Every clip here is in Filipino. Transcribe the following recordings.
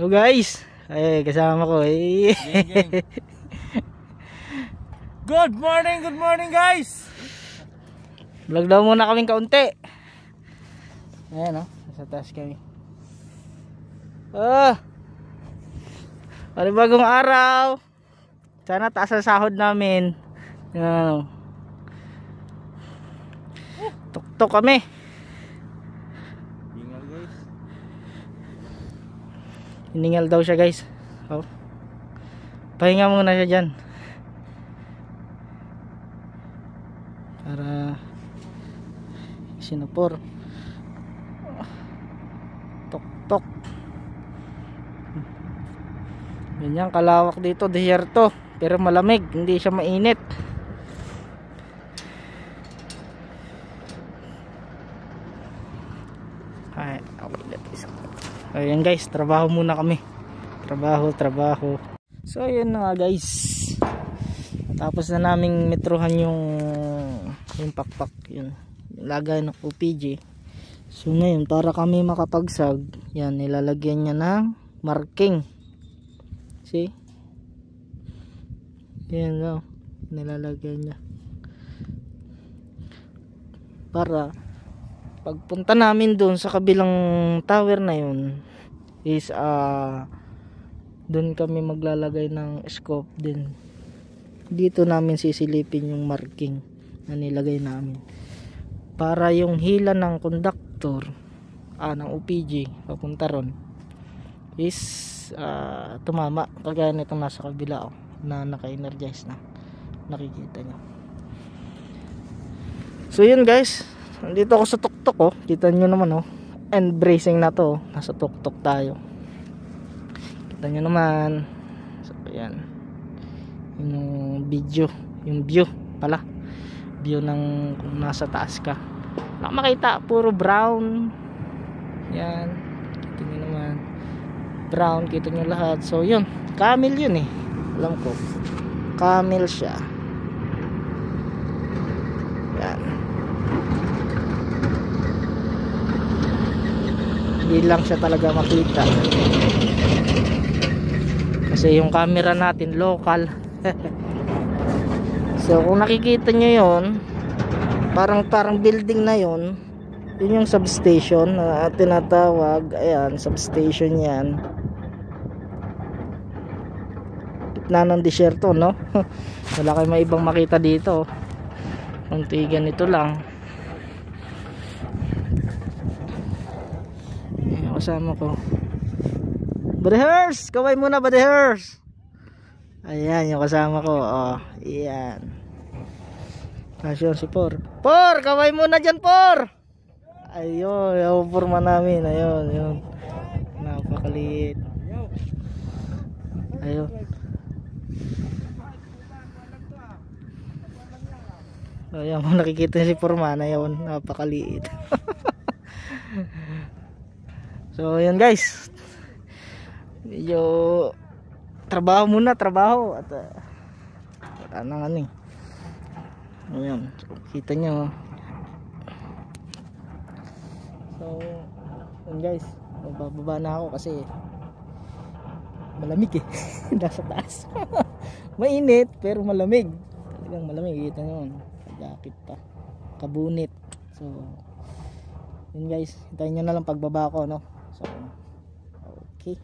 So guys, ay kasama ko eh. Gang. Good morning guys. Vlog daw muna kaming kaunti. Ayan nasa taas kami. Panibagong araw. Sana taas ang sahod namin. Yan. Tuktok kami. Hingal guys. Hiningal daw siya guys. Pahinga muna siya dyan. Para sinupor. Tok. Ganyan kalawak dito, desierto. Pero malamig, hindi siya mainit. Ay, ayan guys, trabaho muna kami. Trabaho. So ayun na nga guys. Tapos na naming metrohan yung pakpak yun. Yung lagay ng OPG. So ngayon para kami makapagsag, yan nilalagyan niya ng marking. See? Yan daw, nilalagyan niya. Para pagpunta namin doon sa kabilang tower na yun is doon kami maglalagay ng scope din. Dito namin sisilipin yung marking na nilagay namin. Para yung hila ng conductor ng OPG papunta ron is tumama kagaya nitong nasa kabila na naka-energize na, nakikita nyo. So yun guys, nandito ako sa tuktok kita nyo naman end bracing na to, nasa tuktok tayo, kita nyo naman. So yan yung video, yung view pala, view ng kung nasa taas ka, makita puro brown yan, kita nyo naman brown, kita nyo lahat. So yun, camel yun alam ko, camel siya yan. Hindi lang siya talaga makita kasi yung camera natin local. So kung nakikita nyo yun, parang building na yun, yun yung substation na tinatawag. Ayan, substation yan, gitna ng disyerto wala kayong maibang makita dito, kunti ganito lang. Ayan, kasama ko Badehers, kaway muna Badehers. Ayan yung kasama ko. Ayan. Asyon si Por, kaway muna dyan Por. Ayun, yung forma namin. Ayun. Napakaliit. Ayun. Ayan, kung nakikita si forma na yun, napakaliit. So ayan guys, medyo trabaho muna at wala nang ayan, so, kita nyo. So ayan guys, bababa na ako kasi malamig nasa taas. Mainit pero malamig, talagang malamig, kita nyo, jacket pa, kabunit. So yun guys, hintayin nyo na lang pagbaba ko so okay.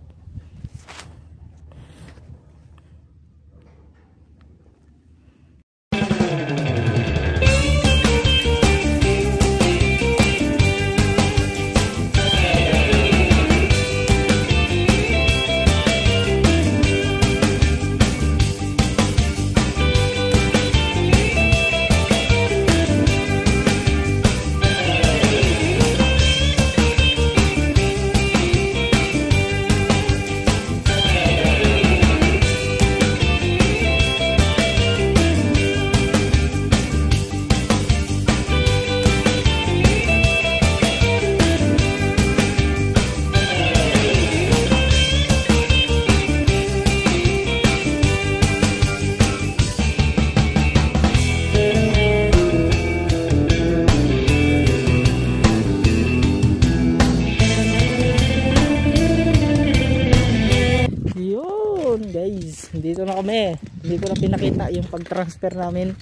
guys, dito na kami. Hindi ko na pinakita yung pag-transfer namin.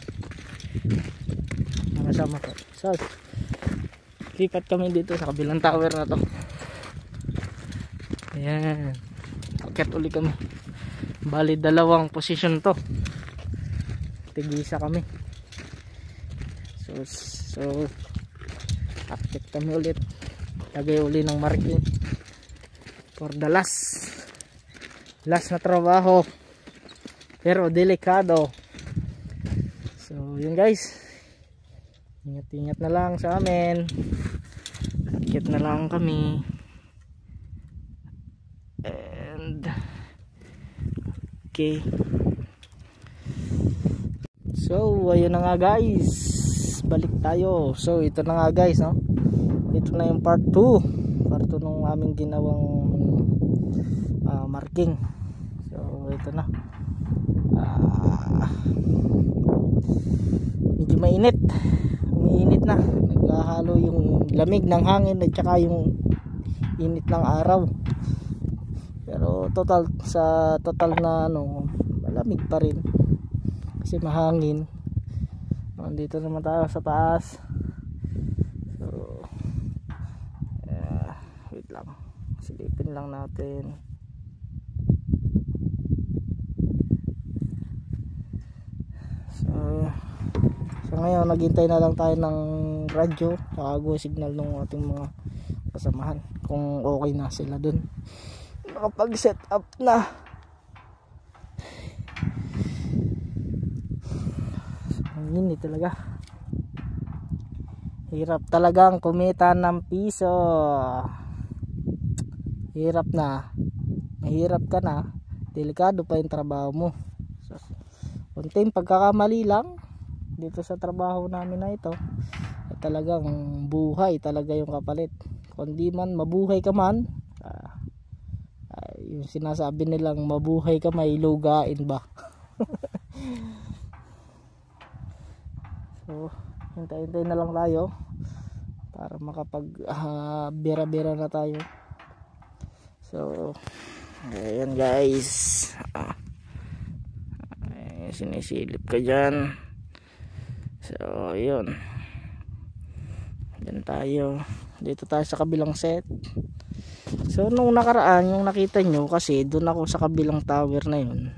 Nakasama ko. So, lipat kami dito sa kabilang tower na to. Ayan. Akyat uli kami. Bali, dalawang position to. Tigisa kami. So akyat kami ulit. Lagay uli ng marking. For the last na trabaho, pero delikado. So yun guys, ingat na lang sa amin. Akit na lang kami. And okay, so ayun na nga guys, balik tayo. So ito na nga guys, no? Ito na yung part 2 nung aming ginawang marking. So ito na, medyo mainit na, naghahalo yung lamig ng hangin at saka yung init ng araw, pero sa total na malamig pa rin kasi mahangin. Nandito naman tayo sa taas. So wait lang, silipin lang natin. So ngayon naghintay na lang tayo ng radyo saka go signal ng ating mga kasamahan kung okay na sila dun, nakapag set up na. Hindi talaga, hirap talagang kumita ng piso. Hirap na, mahirap ka na, delikado pa yung trabaho mo. So, kunting pagkakamali lang dito sa trabaho namin na ito, at talagang buhay talaga yung kapalit. Kung di man mabuhay ka man, yung sinasabi nilang mabuhay ka may lugain ba. So hintay-hintay na lang tayo para makapag bira-bira na tayo. So ayan guys, sinisilip ka dyan. So yun, dyan tayo, dito tayo sa kabilang set. So nung nakaraan, yung nakita nyo, kasi doon ako sa kabilang tower na yun.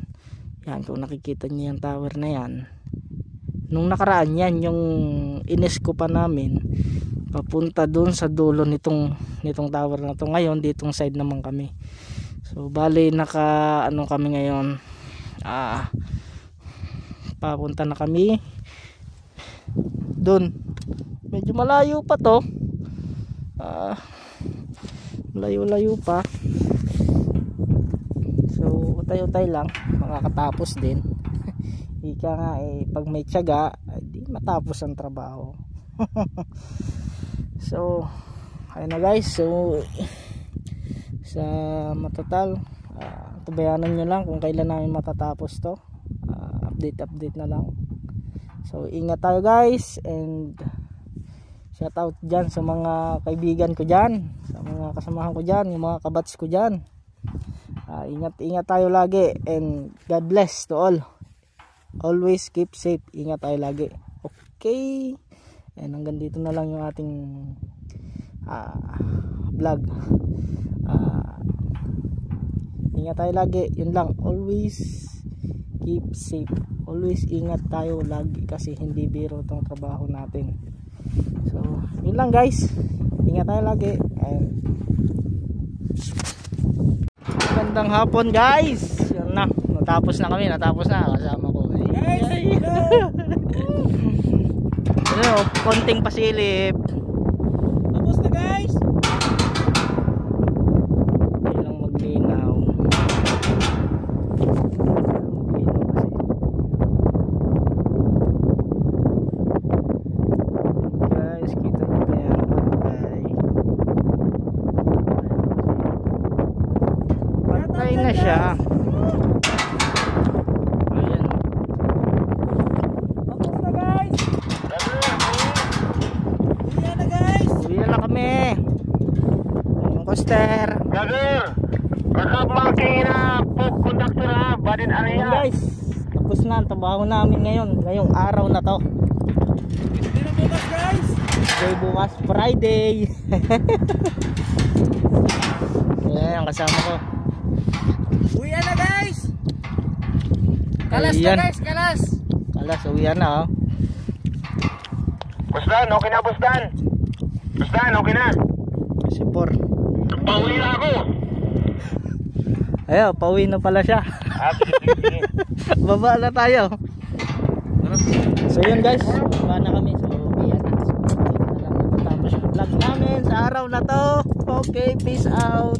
Yan, kung nakikita nyo yung tower na yan, nung nakaraan yan yung inesco pa namin papunta doon sa dulo nitong tower na to. Ngayon ditong side naman kami. So bali naka kami ngayon, papunta na kami doon. Medyo malayo pa to, layo pa. So tayo-tayo lang, makakatapos din. Ika nga pag may tiyaga, di matapos ang trabaho. So ayun na guys, so sa matotal, tabayanan nyo lang kung kailan namin matatapos to. Update na lang. So ingat tayo guys, and shout out dyan sa mga kaibigan ko dyan, sa mga kasamahan ko dyan, yung mga kabats ko dyan. Ingat tayo lagi, and God bless to all. Always keep safe, ingat tayo lagi. Okay, and hanggang dito na lang yung ating vlog. Ingat tayo lagi, yun lang. Always keep safe, always ingat tayo lagi, kasi hindi biro tong trabaho natin. So yun lang guys, ingat tayo lagi, and magandang hapon guys. Yun na, natapos na kasama ko guys. Konting pasilip, Tapos na guys. ilang maglinaw. Guys, kita nyo ba yan? Pantay na siya. Ayan. Tapos na guys. Uwi na guys. Uwi na kami. Yung coaster. Rakap making na po conductor ha, badin Ayun area. guys, tapos na ang trabaho namin ngayong araw na to. Hindi na bukas guys. Okay, bukas Friday. Ayan ang kasama ko. Uwian na guys. Kalas Ayan. na guys, kalas. Kalas, uwian na oh. Busdan, okay na Busdan. Busdan, okay na. Kasi 4. Pauwi na ako. Ayun, pauwi na pala siya. Sige. Baba na tayo. So yun guys, baba na kami. So uwian na. So dito na lang natapos yung vlog namin sa araw na to. Okay, peace out.